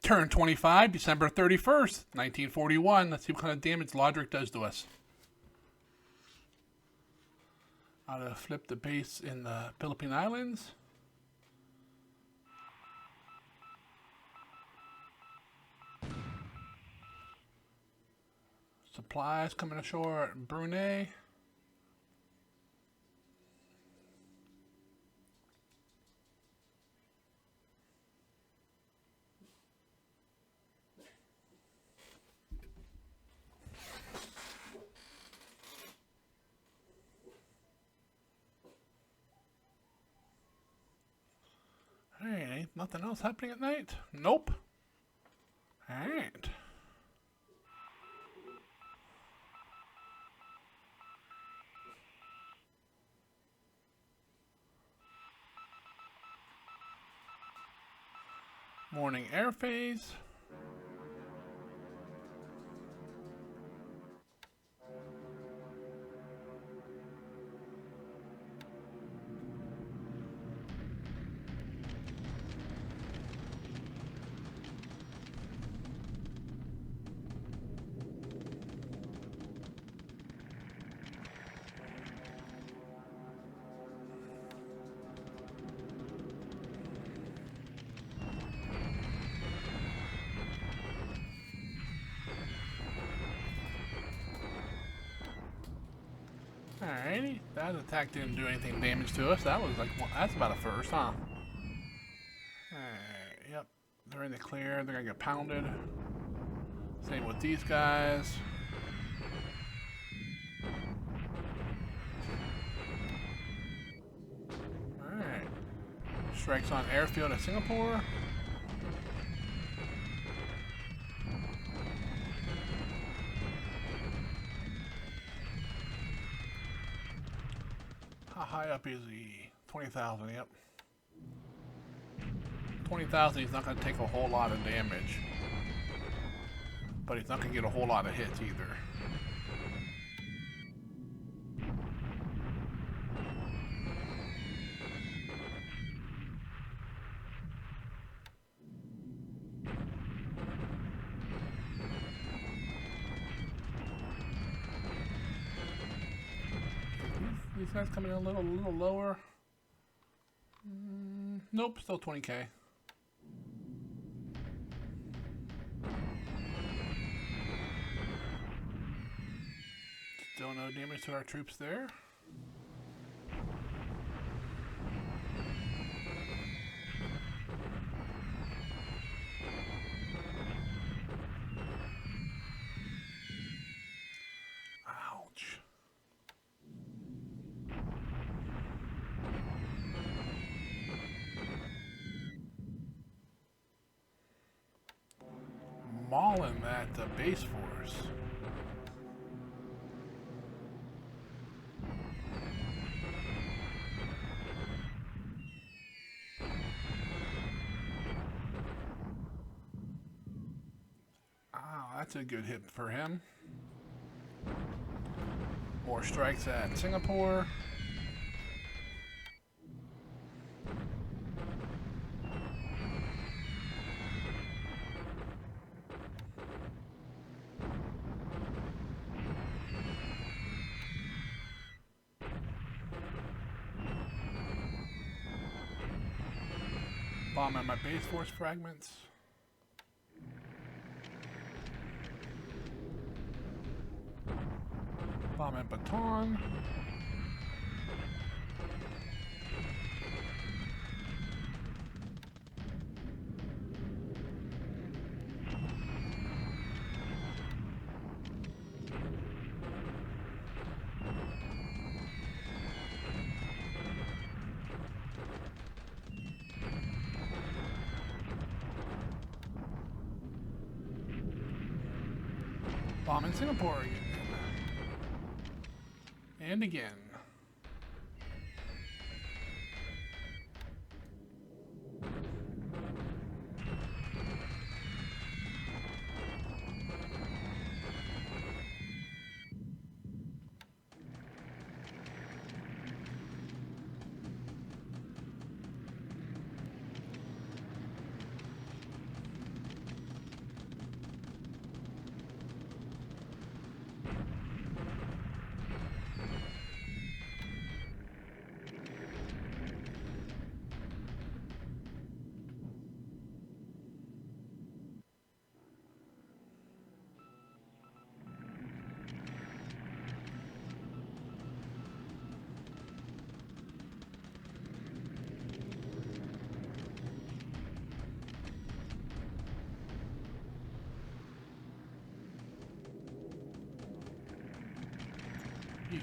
Turn 25, December 31st, 1941. Let's see what kind of damage Lodrik does to us. How to flip the base in the Philippine Islands. Supplies coming ashore at Brunei. Hey, ain't nothing else happening at night? Nope. Alright. Morning air phase. Alrighty, that attack didn't do anything damage to us. That was like, well, that's about a first, huh? Alright, yep. They're in the clear, they're gonna get pounded. Same with these guys. Alright. Strikes on airfield at Singapore. How high up is he? 20,000, yep. 20,000, he's not going to take a whole lot of damage. But he's not going to get a whole lot of hits either. These guys coming in a little lower. Nope, still 20k. Still no damage to our troops there. Ouch. Mauling that base force. That's a good hit for him. More strikes at Singapore. Bomb at my base force fragments. Bomb at Baton. Bomb in Singapore again. And again.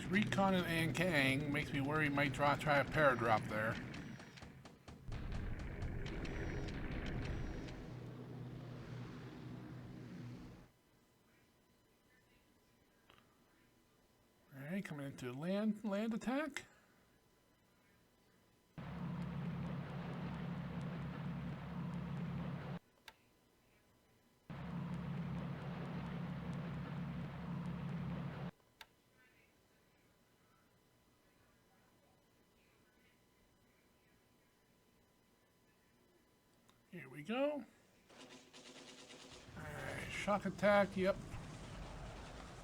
Recon and Kang makes me worry he might try a paradrop there. Alright, coming into land attack. Here we go. Alright, shock attack, yep.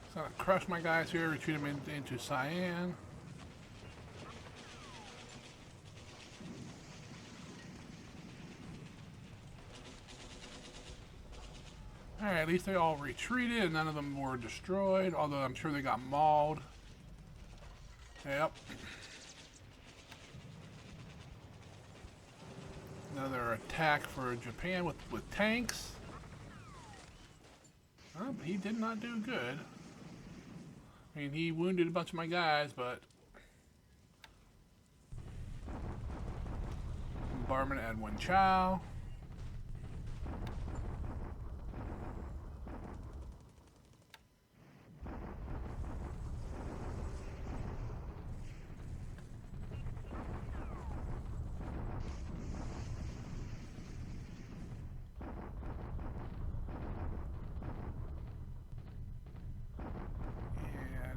It's gonna crush my guys here, retreat them into Cyan. Alright, at least they all retreated and none of them were destroyed, although I'm sure they got mauled. Yep. Another attack for Japan with tanks. Well, he did not do good. I mean, he wounded a bunch of my guys, but... Bombardment at Wen Chao.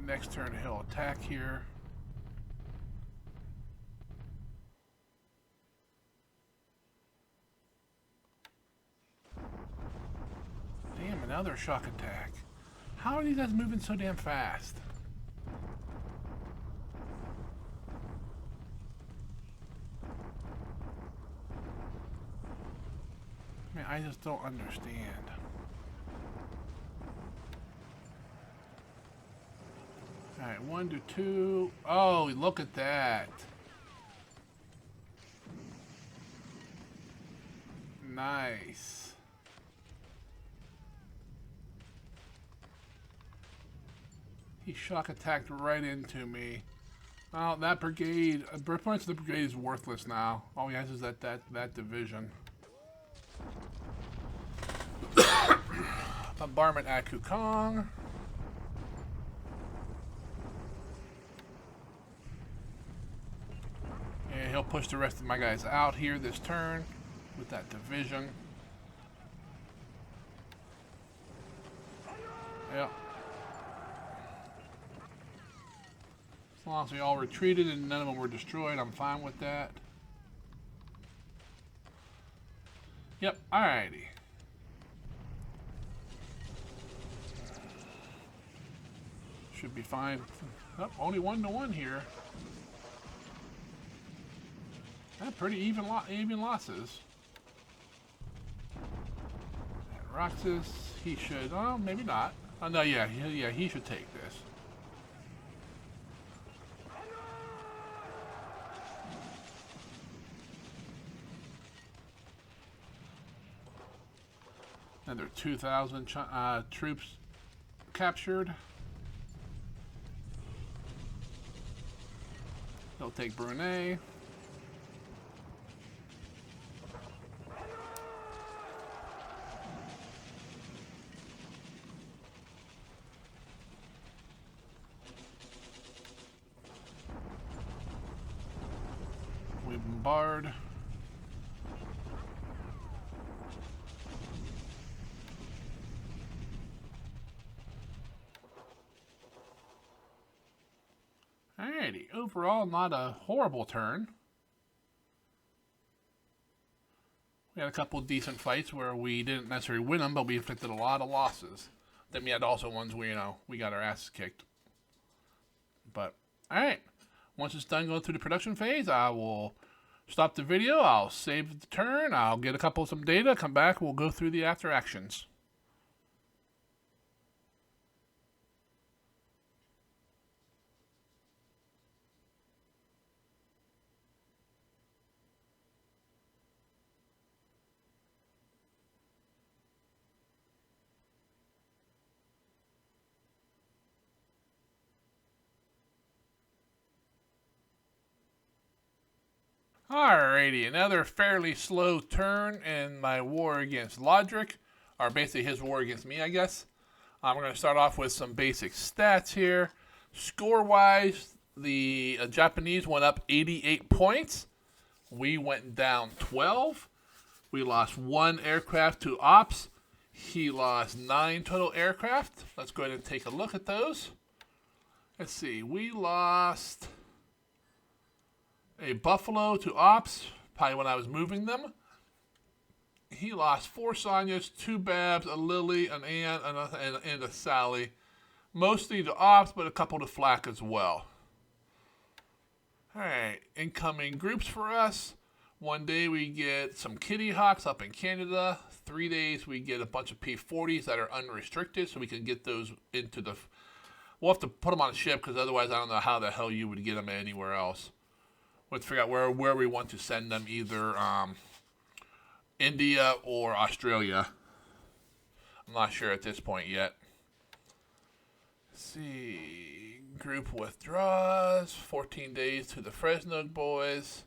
Next turn he'll attack here. Damn, another shock attack. How are these guys moving so damn fast? I mean, I just don't understand. Alright, 1 to 2. Oh, look at that. Nice. He shock attacked right into me. Oh, that brigade, pretty much the brigade is worthless now. All he has is that division. Bombardment at Kukong. And he'll push the rest of my guys out here this turn with that division. Yep. As long as we all retreated and none of them were destroyed, I'm fine with that. Yep, alrighty. Should be fine. Oh, only 1 to 1 here. Pretty even losses. And Roxas, he should. Oh, maybe not. Oh no, yeah, he should take this. Another 2,000 troops captured. They'll take Brunei. We bombard. Alrighty, overall not a horrible turn. We had a couple decent fights where we didn't necessarily win them, but we inflicted a lot of losses. Then we had also ones where, you know, we got our asses kicked. But, alright. Once it's done going through the production phase, I will stop the video, I'll save the turn, I'll get some data, come back, we'll go through the after actions. Alrighty, another fairly slow turn in my war against Lodrik, or basically his war against me, I guess. We're going to start off with some basic stats here. Score-wise, the Japanese went up 88 points. We went down 12. We lost 1 aircraft to ops. He lost 9 total aircraft. Let's go ahead and take a look at those. Let's see. We lost a Buffalo to ops, probably when I was moving them. He lost 4 Sonyas, 2 Babs, a Lily, an Ann, and a Sally. Mostly to ops, but a couple to flak as well. Alright, incoming groups for us. 1 day we get some Kitty Hawks up in Canada. 3 days we get a bunch of P-40s that are unrestricted, so we can get those into the... We'll have to put them on a ship, because otherwise I don't know how the hell you would get them anywhere else. Let's figure out where we want to send them, either India or Australia. I'm not sure at this point yet. Let's see. Group withdraws. 14 days to the Fresno boys.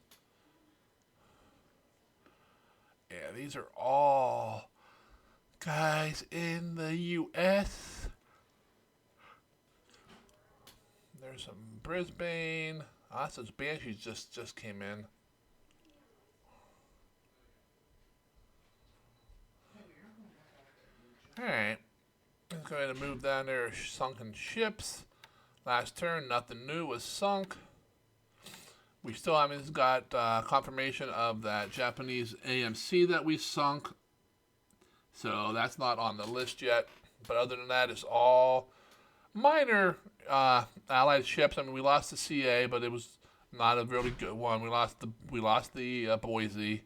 Yeah, these are all guys in the U.S. There's some Brisbane. So Banshees just came in. Alright. Let's go ahead and move down there. Sunken ships. Last turn, nothing new was sunk. We still haven't got confirmation of that Japanese AMC that we sunk. So that's not on the list yet. But other than that, it's all minor allied ships. I mean, we lost the CA, but it was not a really good one. We lost the Boise,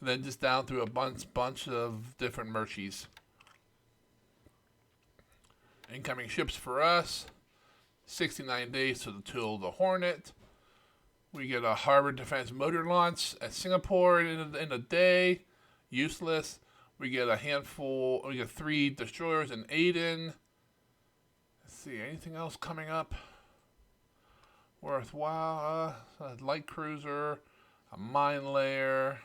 and then just down through a bunch of different merchies. Incoming ships for us: 69 days till the Hornet. We get a harbor defense motor launch at Singapore in a day. Useless. We get a handful. We get 3 destroyers in Aden. See, anything else coming up worthwhile? A light cruiser, a mine layer,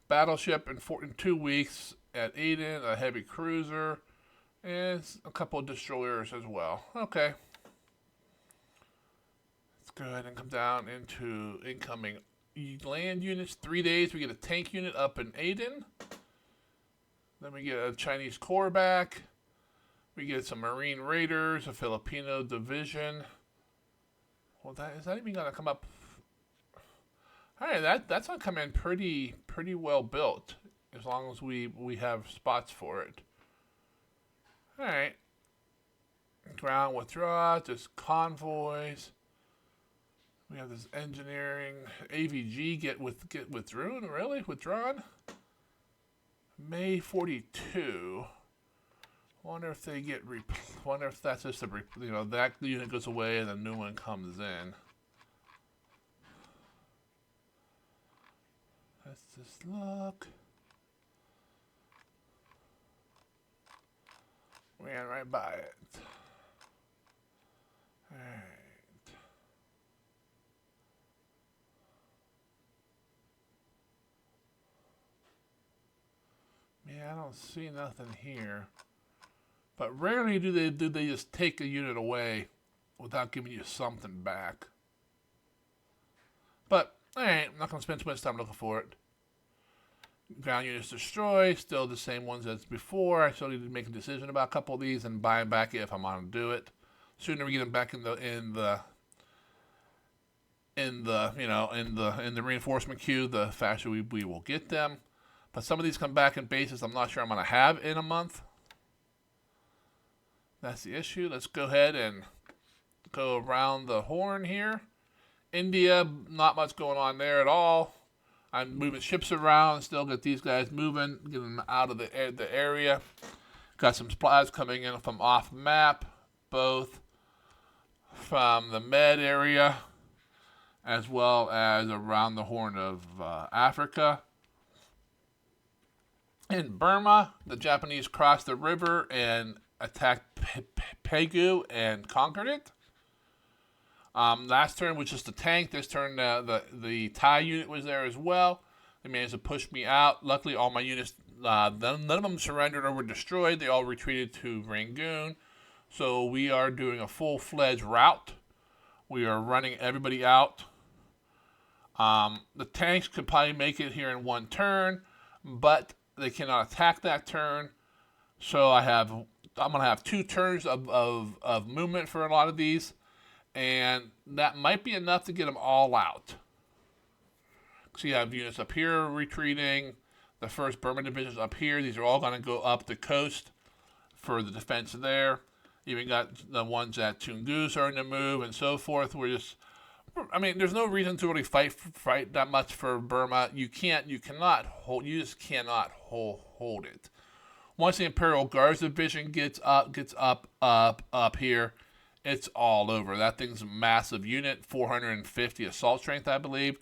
battleship in 2 weeks at Aden, a heavy cruiser, and a couple of destroyers as well. Okay. Let's go ahead and come down into incoming land units. 3 days, we get a tank unit up in Aden. Then we get a Chinese Corps back. We get some Marine Raiders, a Filipino division. Well, is that even going to come up? All right, that's going to come in pretty well built, as long as we have spots for it. All right. Ground withdraw, just convoys. We have this engineering AVG get withdrawn. Really? Withdrawn? May 42. Wonder if they get wonder if that's just that unit goes away and a new one comes in. Let's just look. Ran right by it. Alright. Yeah, I don't see nothing here. But rarely do they just take a unit away without giving you something back. But, alright, I'm not going to spend too much time looking for it. Ground units destroyed, still the same ones as before. I still need to make a decision about a couple of these and buy them back if I'm going to do it. Sooner we get them back in the reinforcement queue, the faster we will get them. But some of these come back in bases I'm not sure I'm going to have in a month. That's the issue. Let's go ahead and go around the horn here. India, not much going on there at all. I'm moving ships around, still get these guys moving, get them out of the area. Got some supplies coming in from off map, both from the Med area as well as around the Horn of Africa. In Burma, the Japanese crossed the river and attacked Pegu and conquered it. Last turn was just a tank. This turn, the TIE unit was there as well. They managed to push me out. Luckily, all my units, none of them surrendered or were destroyed. They all retreated to Rangoon. So we are doing a full-fledged rout. We are running everybody out. The tanks could probably make it here in one turn, but they cannot attack that turn. So I'm gonna have 2 turns of movement for a lot of these, and that might be enough to get them all out. So you have units up here retreating. The 1st Burma division's up here. These are all gonna go up the coast for the defense there. Even got the ones at Tungu starting to move and so forth. There's no reason to really fight that much for Burma. You cannot hold. You just cannot hold it. Once the Imperial Guards division gets up here, it's all over. That thing's a massive unit, 450 assault strength, I believe.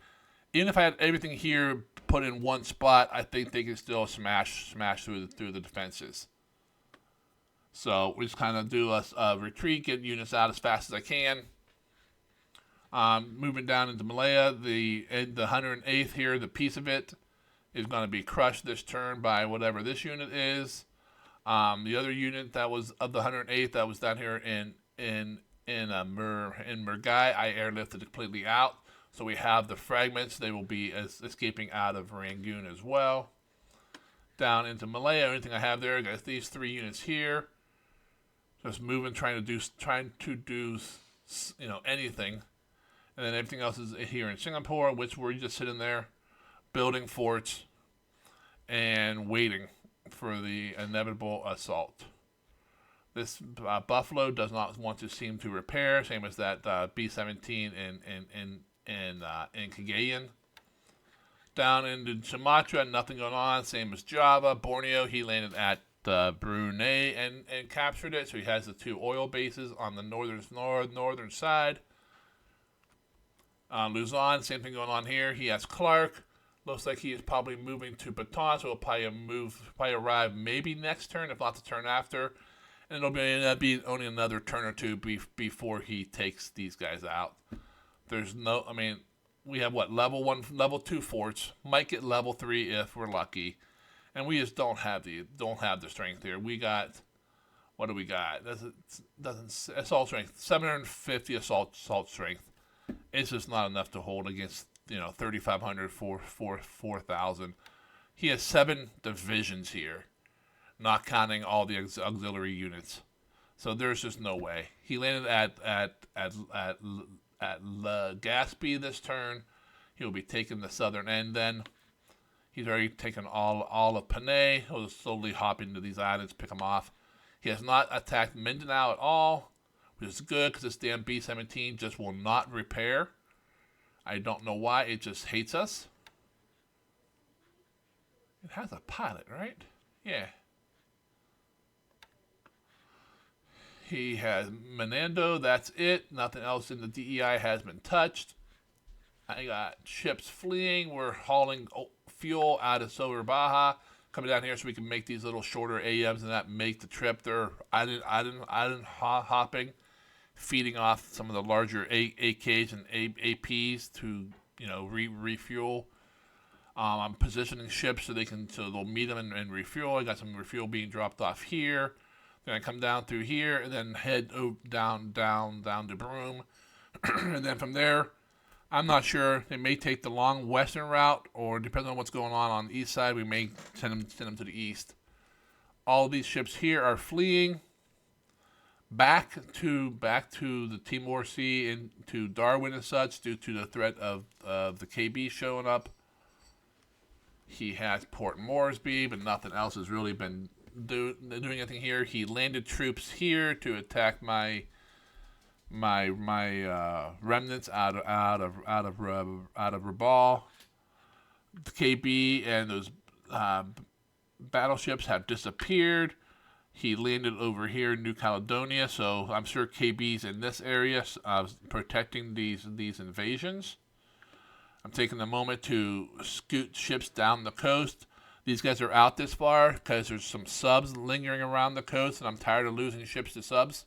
Even if I had everything here put in one spot, I think they can still smash through the defenses. So we just kind of do a retreat, get units out as fast as I can. Moving down into Malaya, the 108th here, the piece of it is going to be crushed this turn by whatever this unit is. The other unit that was of the 108th that was down here in Murgai, I airlifted completely out. So we have the fragments. They will be escaping out of Rangoon as well. Down into Malaya, anything I have there, I got these 3 units here. Just moving, trying to do anything. And then everything else is here in Singapore, which we're just sitting there, building forts, and waiting for the inevitable assault. This Buffalo does not want to seem to repair, same as that B-17 in Cagayan. Down into Sumatra, nothing going on, same as Java. Borneo, he landed at Brunei and captured it, so he has the 2 oil bases on the northern side. Luzon, same thing going on here. He has Clark. Looks like he is probably moving to Bataan, so he'll probably arrive maybe next turn, if not the turn after. And it'll be only another turn or 2 before he takes these guys out. We have level 1, level 2 forts. Might get level 3 if we're lucky. And we just don't have the strength here. We got, what do we got? Assault strength, 750 assault strength. It's just not enough to hold against 3,500 for 4,000. He has 7 divisions here, not counting all the auxiliary units. So there's just no way. He landed at Legazpi this turn. He'll be taking the southern end then. He's already taken all of Panay. He'll slowly hop into these islands, pick them off. He has not attacked Mindanao at all, which is good because this damn B-17 just will not repair. I don't know why. It just hates us. It has a pilot, right? Yeah. He has Menando. That's it. Nothing else in the DEI has been touched. I got ships fleeing. We're hauling fuel out of Silver Baja, coming down here so we can make these little shorter AMs and that make the trip. They're island hopping, feeding off some of the larger AKs and APs to refuel. I'm positioning ships so they'll meet them and refuel. I got some refuel being dropped off here. Then I come down through here and then head down to Broome, and then from there, I'm not sure. They may take the long western route, or depending on what's going on the east side, we may send them to the east. All of these ships here are fleeing back to the Timor Sea and to Darwin and such due to the threat of the KB showing up. He has Port Moresby, but nothing else has really been doing anything here. He landed troops here to attack my remnants out of Rabaul. The KB and those battleships have disappeared. He landed over here in New Caledonia, so I'm sure KB's in this area protecting these invasions. I'm taking a moment to scoot ships down the coast. These guys are out this far because there's some subs lingering around the coast, and I'm tired of losing ships to subs.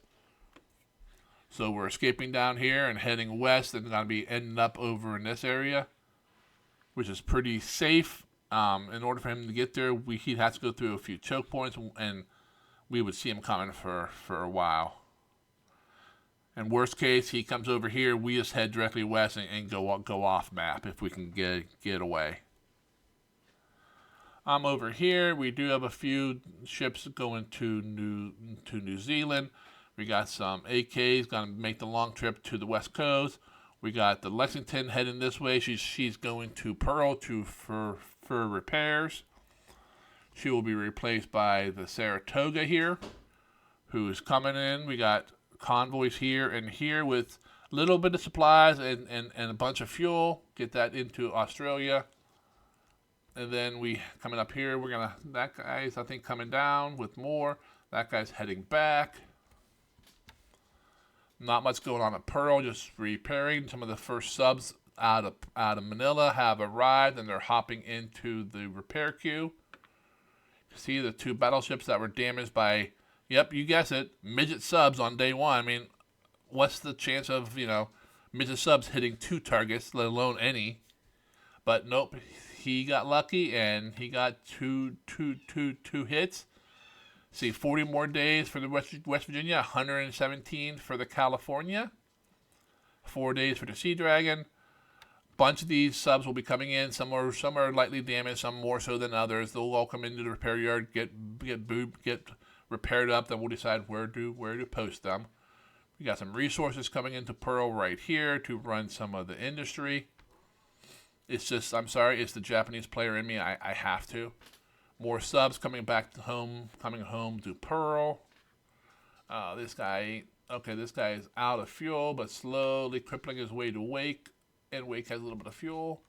So we're escaping down here and heading west and going to be ending up over in this area, which is pretty safe. In order for him to get there, he'd have to go through a few choke points, and we would see him coming for a while. And worst case, he comes over here, we just head directly west and go off map if we can get away. Over here, we do have a few ships going to New Zealand. We got some AKs going to make the long trip to the west coast. We got the Lexington heading this way. She's going to Pearl for repairs. She will be replaced by the Saratoga here, who is coming in. We got convoys here and here with a little bit of supplies and a bunch of fuel. Get that into Australia. And then we coming up here, that guy's I think coming down with more. That guy's heading back. Not much going on at Pearl, just repairing. Some of the first subs out of Manila have arrived and they're hopping into the repair queue. See the two battleships that were damaged by, yep, you guessed it, midget subs on day one. I mean, what's the chance of, midget subs hitting 2 targets, let alone any? But nope, he got lucky and he got two hits. See, 40 more days for the West Virginia, 117 for the California, 4 days for the Sea Dragon. Bunch of these subs will be coming in. Some are lightly damaged, some more so than others. They'll all come into the repair yard, get repaired up. Then we'll decide where to post them. We got some resources coming into Pearl right here to run some of the industry. It's just, I'm sorry, it's the Japanese player in me. I have to. More subs coming home to Pearl. This guy is out of fuel, but slowly crippling his way to Wake. And Wake has a little bit of fuel.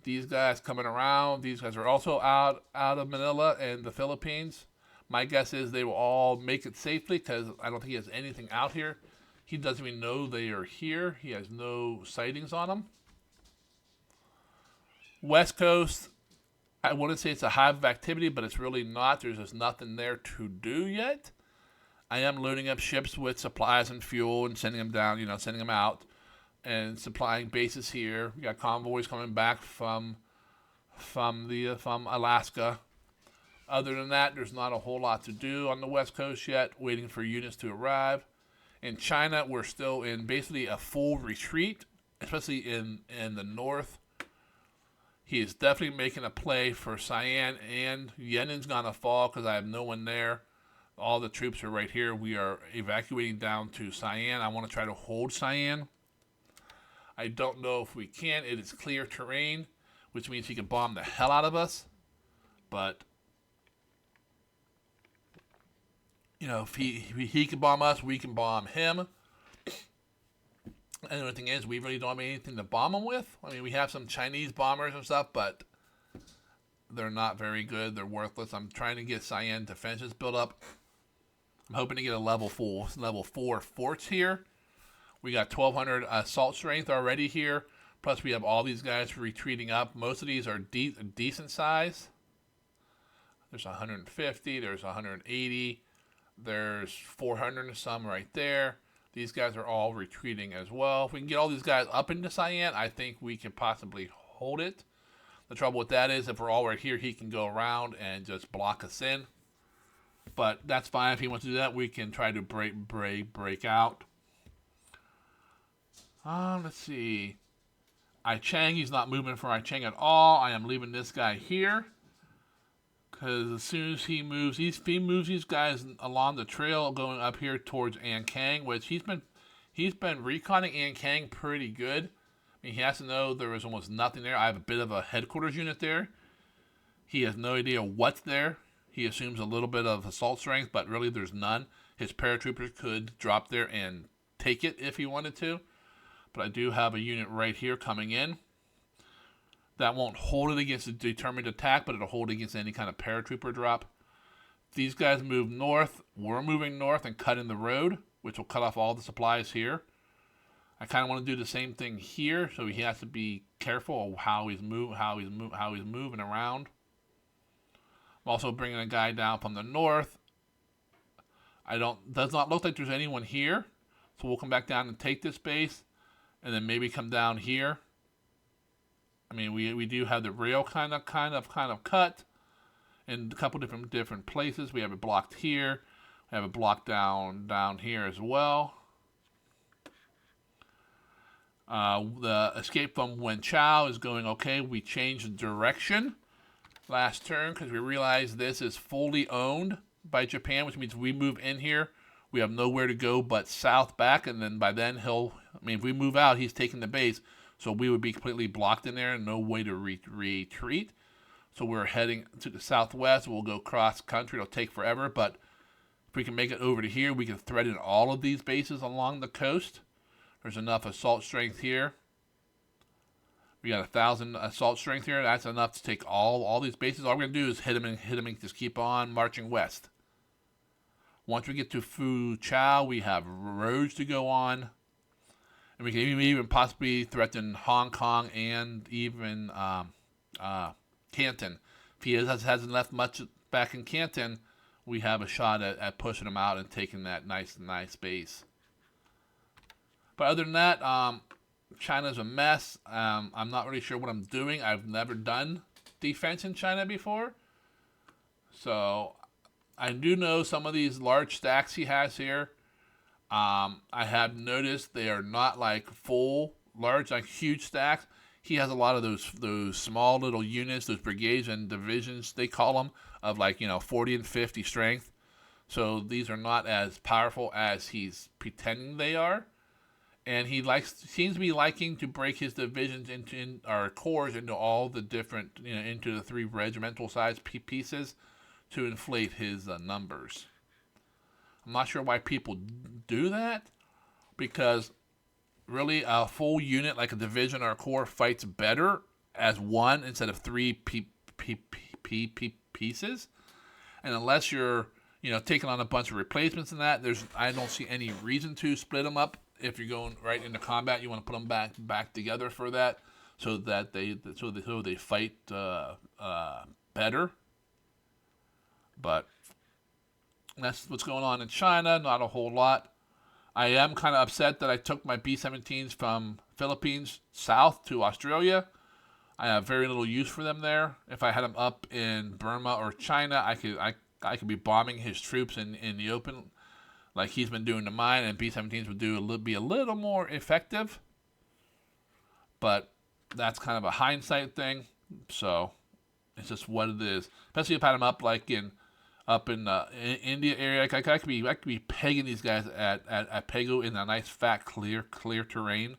These guys coming around. These guys are also out of Manila and the Philippines. My guess is they will all make it safely because I don't think he has anything out here. He doesn't even know they are here. He has no sightings on them. West Coast, I wouldn't say it's a hive of activity, but it's really not. There's just nothing there to do yet. I am loading up ships with supplies and fuel and sending them down, sending them out. And supplying bases here. We got convoys coming back from Alaska. Other than that, there's not a whole lot to do on the West Coast yet. Waiting for units to arrive. In China, we're still in basically a full retreat, especially in the north. He is definitely making a play for Cyan, and Yenin's gonna fall because I have no one there. All the troops are right here. We are evacuating down to Cyan. I want to try to hold Cyan. I don't know if we can. It is clear terrain, which means he can bomb the hell out of us. But, if he can bomb us, we can bomb him. And the only thing is, we really don't have anything to bomb him with. I mean, we have some Chinese bombers and stuff, but they're not very good. They're worthless. I'm trying to get Cyan defenses built up. I'm hoping to get a level 4 forts here. We got 1,200 assault strength already here. Plus, we have all these guys retreating up. Most of these are decent size. There's 150. There's 180. There's 400 and some right there. These guys are all retreating as well. If we can get all these guys up into Cyan, I think we can possibly hold it. The trouble with that is if we're all right here, he can go around and just block us in. But that's fine. If he wants to do that, we can try to break out. Let's see. Chang, he's not moving for Chang at all. I am leaving this guy here. Because as soon as he moves these guys along the trail going up here towards Ankang, which he's been reconning Ankang pretty good. I mean, he has to know there is almost nothing there. I have a bit of a headquarters unit there. He has no idea what's there. He assumes a little bit of assault strength, but really there's none. His paratroopers could drop there and take it if he wanted to. But I do have a unit right here coming in. That won't hold it against a determined attack, but it'll hold it against any kind of paratrooper drop. These guys move north. We're moving north and cutting the road, which will cut off all the supplies here. I kind of want to do the same thing here, so he has to be careful of how he's moving around. I'm also bringing a guy down from the north. Does not look like there's anyone here, So we'll come back down and take this base, and then maybe come down here. I mean, we do have the rail kind of cut in a couple different places. We have it blocked here. We have it blocked down here as well. The escape from Wen Chao is going okay. We changed direction last turn because we realized this is fully owned by Japan, which means we move in here. We have nowhere to go but south back, and then by then if we move out, he's taking the base, so we would be completely blocked in there and no way to retreat. So we're heading to the southwest. We'll go cross country. It'll take forever, but if we can make it over to here, we can threaten all of these bases along the coast. There's enough assault strength here. We got 1,000 assault strength here. That's enough to take all these bases. All we're gonna do is hit them and just keep on marching west. Once we get to Foochow, we have roads to go on, and we can even possibly threaten Hong Kong and even Canton. If he hasn't left much back in Canton, we have a shot at pushing him out and taking that nice base. But other than that, China's a mess. I'm not really sure what I'm doing. I've never done defense in China before. So I do know some of these large stacks he has here. I have noticed they are not like full, large, like huge stacks. He has a lot of those small little units, those brigades and divisions, they call them, of 40 and 50 strength. So these are not as powerful as he's pretending they are. And he seems to be liking to break his divisions our corps into all the different, into the 3 regimental size pieces to inflate his numbers. I'm not sure why people do that, because really a full unit like a division or a corps fights better as one instead of 3 pieces. And unless you're taking on a bunch of replacements and that, I don't see any reason to split them up. If you're going right into combat, you want to put them back together for that, so that they fight better. But that's what's going on in China. Not a whole lot. I am kind of upset that I took my B-17s from Philippines south to Australia. I have very little use for them there. If I had them up in Burma or China, I could be bombing his troops in the open, like he's been doing to mine, and B-17s would be a little more effective. But that's kind of a hindsight thing, so it's just what it is. Especially if I had them up in India area, I could be pegging these guys at Pegu in a nice fat clear terrain,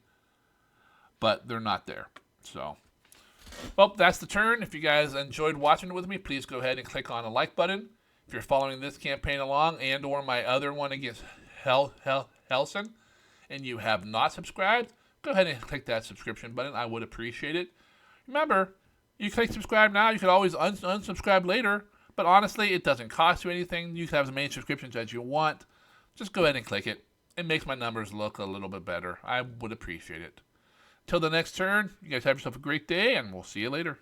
but they're not there. So, well, that's the turn. If you guys enjoyed watching it with me, please go ahead and click on the like button. If you're following this campaign along and or my other one against Helson, and you have not subscribed, go ahead and click that subscription button. I would appreciate it. Remember, you click subscribe now, you can always unsubscribe later, but honestly, it doesn't cost you anything. You can have as many subscriptions as you want. Just go ahead and click it. It makes my numbers look a little bit better. I would appreciate it. Till the next turn, you guys have yourself a great day, and we'll see you later.